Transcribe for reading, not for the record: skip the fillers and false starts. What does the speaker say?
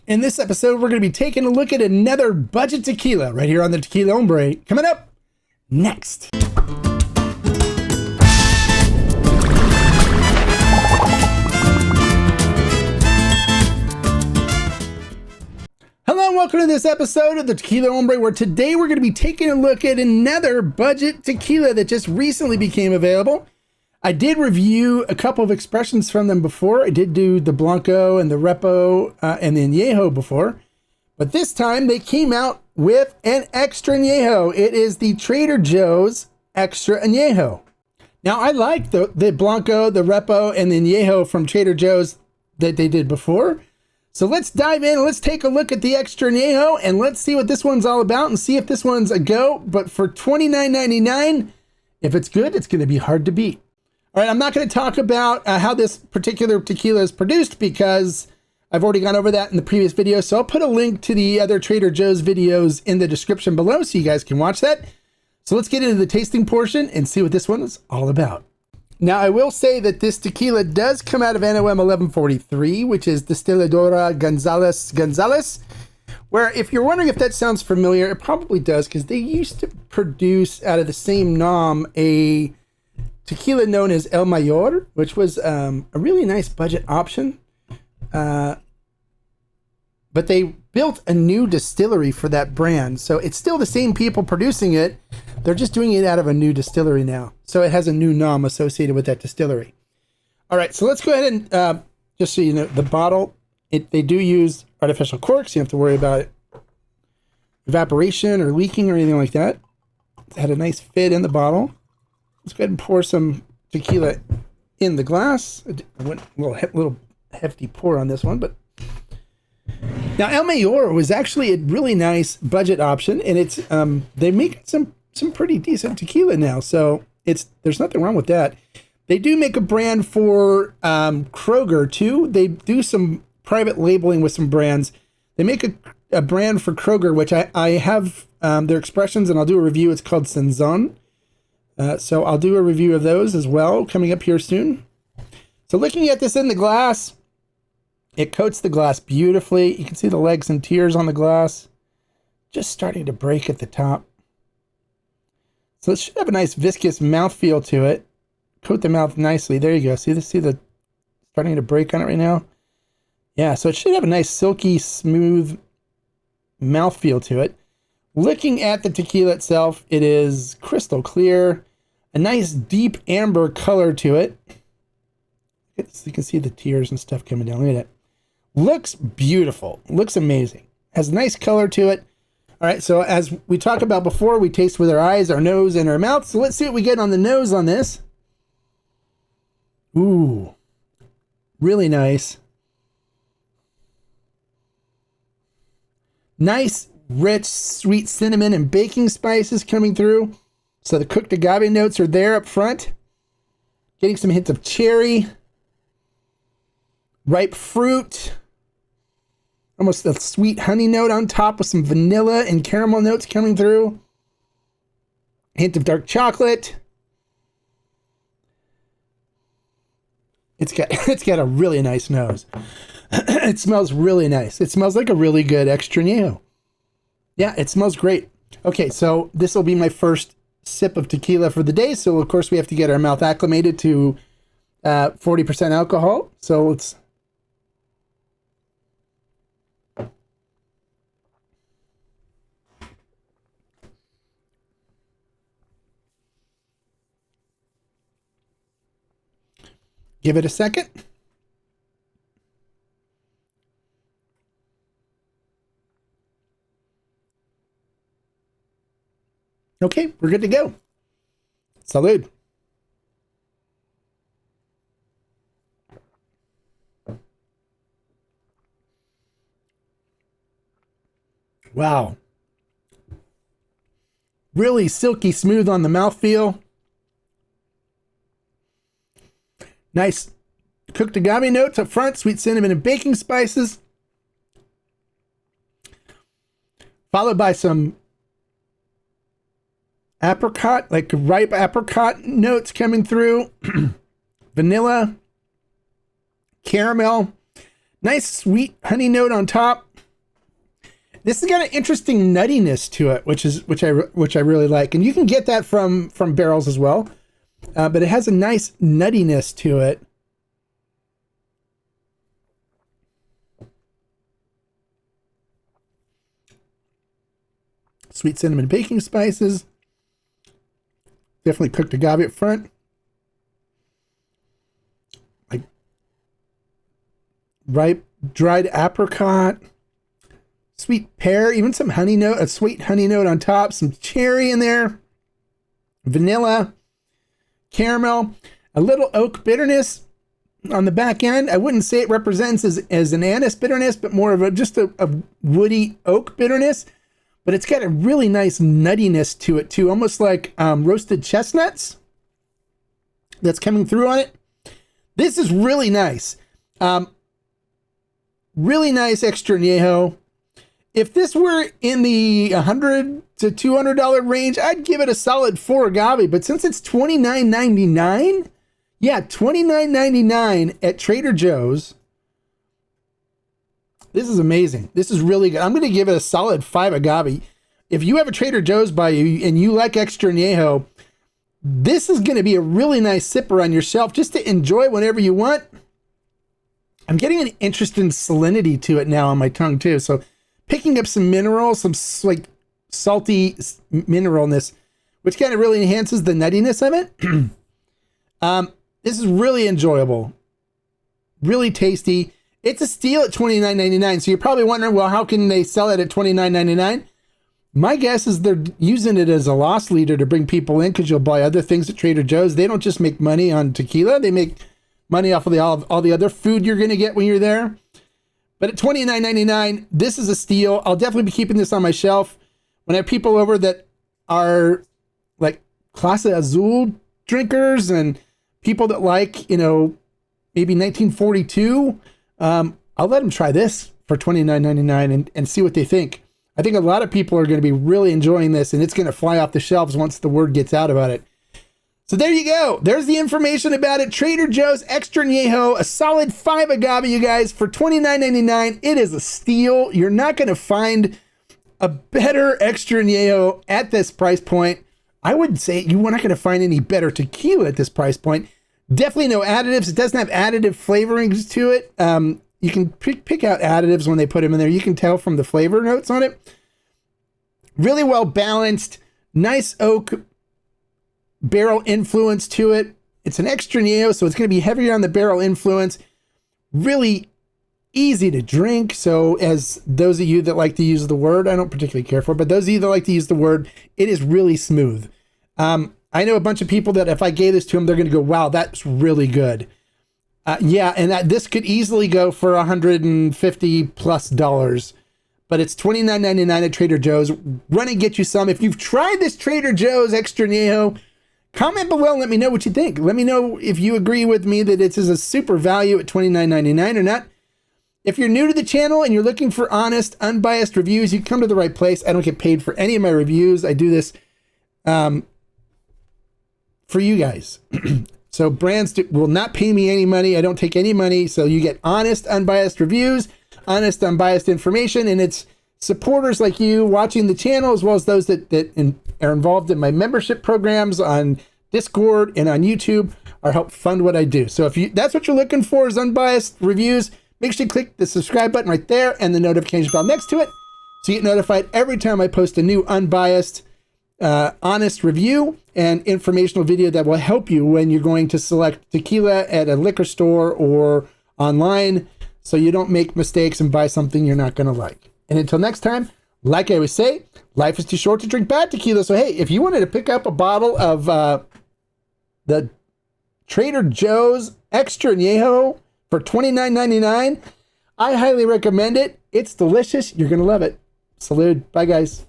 In this episode, we're going to be taking a look at another budget tequila right here on the Tequila Hombre. Coming up next. Hello and welcome to this episode of the Tequila Hombre, where today we're going to be taking a look at another budget tequila that just recently became available. I did review a couple of expressions from them before. I did do the Blanco and the Repo and the Anejo before. But this time they came out with an extra Anejo. It is the Trader Joe's Extra Anejo. Now I like the Blanco, the Repo, and the Anejo from Trader Joe's that they did before. So let's dive in and let's take a look at the Extra Anejo and let's see what this one's all about and see if this one's a go. But for $29.99, if it's good, it's going to be hard to beat. All right, I'm not going to talk about how this particular tequila is produced because I've already gone over that in the previous video. So I'll put a link to the other Trader Joe's videos in the description below so you guys can watch that. So let's get into the tasting portion and see what this one is all about. Now, I will say that this tequila does come out of NOM 1143, which is Destiladora Gonzalez, where if you're wondering if that sounds familiar, it probably does because they used to produce out of the same nom a tequila known as El Mayor, which was a really nice budget option. But they built a new distillery for that brand. So it's still the same people producing it. They're just doing it out of a new distillery now. So it has a new nom associated with that distillery. All right, so let's go ahead and just so you know, the bottle, they do use artificial corks. You don't have to worry about evaporation or leaking or anything like that. It had a nice fit in the bottle. Let's go ahead and pour some tequila in the glass. I went a little hefty pour on this one, but now El Mayor was actually a really nice budget option, and it's they make some pretty decent tequila now, so there's nothing wrong with that. They do make a brand for Kroger too. They do some private labeling with some brands. They make a brand for Kroger, which I have their expressions, and I'll do a review. It's called Senzon. So I'll do a review of those as well coming up here soon. So looking at this in the glass, it coats the glass beautifully. You can see the legs and tiers on the glass, just starting to break at the top. So it should have a nice viscous mouthfeel to it. Coat the mouth nicely. There you go. See the starting to break on it right now? Yeah, so it should have a nice silky smooth mouthfeel to it. Looking at the tequila itself, it is crystal clear, a nice deep amber color to it. You can see the tears and stuff coming down. Look at that. Looks beautiful. Looks amazing. Has a nice color to it. All right, so as we talked about before, we taste with our eyes, our nose, and our mouth. So let's see what we get on the nose on this. Ooh, really nice. Nice, rich, sweet cinnamon and baking spices coming through. So the cooked agave notes are there up front. Getting some hints of cherry, ripe fruit, almost a sweet honey note on top with some vanilla and caramel notes coming through. Hint of dark chocolate. It's got a really nice nose. It smells really nice. It smells like a really good Extra Anejo. Yeah, it smells great. Okay, so this will be my first sip of tequila for the day. So of course we have to get our mouth acclimated to 40% alcohol. So let's give it a second. Okay, we're good to go. Salud. Wow. Really silky smooth on the mouthfeel. Nice cooked agave notes up front, sweet cinnamon and baking spices. Followed by some apricot, like ripe apricot notes coming through. Vanilla, caramel, nice sweet honey note on top. This has got an interesting nuttiness to it, which I really like, and you can get that from barrels as well, but it has a nice nuttiness to it. Sweet cinnamon baking spices. Definitely cooked agave up front. Like ripe dried apricot. Sweet pear, even some honey note, a sweet honey note on top, some cherry in there. Vanilla, caramel, a little oak bitterness on the back end. I wouldn't say it represents as an anise bitterness, but more of just a woody oak bitterness. But it's got a really nice nuttiness to it too, almost like roasted chestnuts that's coming through on it. This is really nice. Really nice extra añejo. If this were in the $100 to $200 range, I'd give it a solid 4 agave. But since it's $29.99, yeah, $29.99 at Trader Joe's. This is amazing. This is really good. I'm going to give it a solid 5 agave. If you have a Trader Joe's by you and you like extra añejo, this is going to be a really nice sipper on your shelf just to enjoy whenever you want. I'm getting an interesting salinity to it now on my tongue too. So picking up some mineral, some like salty mineralness, which kind of really enhances the nuttiness of it. This is really enjoyable. Really tasty. It's a steal at $29.99. So you're probably wondering, well, how can they sell it at $29.99? My guess is they're using it as a loss leader to bring people in, because you'll buy other things at Trader Joe's. They don't just make money on tequila. They make money off of all the other food you're going to get when you're there. But at $29.99, this is a steal. I'll definitely be keeping this on my shelf. When I have people over that are like Clase Azul drinkers and people that like, maybe 1942, I'll let them try this for $29.99 and see what they think. I think a lot of people are going to be really enjoying this, and it's going to fly off the shelves once the word gets out about it. So there you go. There's the information about it. Trader Joe's Extra Añejo, a solid 5 agave, you guys, for $29.99. It is a steal. You're not going to find a better Extra Añejo at this price point. I would say you're not going to find any better tequila at this price point. Definitely no additives. It doesn't have additive flavorings to it. You can pick out additives when they put them in there. You can tell from the flavor notes on it. Really well balanced, nice oak barrel influence to it. It's an Extra Añejo, so it's going to be heavier on the barrel influence. Really easy to drink. So as those of you that like to use the word, I don't particularly care for, but those of you that like to use the word, it is really smooth. I know a bunch of people that if I gave this to them, they're going to go, wow, that's really good. Yeah, and this could easily go for $150+ but it's $29.99 at Trader Joe's. Run and get you some. If you've tried this Trader Joe's Extra Añejo, comment below and let me know what you think. Let me know if you agree with me that it is a super value at $29.99 or not. If you're new to the channel and you're looking for honest, unbiased reviews, you come to the right place. I don't get paid for any of my reviews. I do this for you guys. So brands will not pay me any money. I don't take any money. So you get honest, unbiased reviews, honest, unbiased information, and it's supporters like you watching the channel, as well as those that are involved in my membership programs on Discord and on YouTube, are help fund what I do. So if that's what you're looking for, is unbiased reviews, make sure you click the subscribe button right there and the notification bell next to it, so you get notified every time I post a new unbiased, honest review and informational video that will help you when you're going to select tequila at a liquor store or online, so you don't make mistakes and buy something you're not going to like. And until next time, like I always say, life is too short to drink bad tequila. So hey, if you wanted to pick up a bottle of the Trader Joe's Extra Añejo for $29.99, I highly recommend it. It's delicious. You're going to love it. Salud. Bye, guys.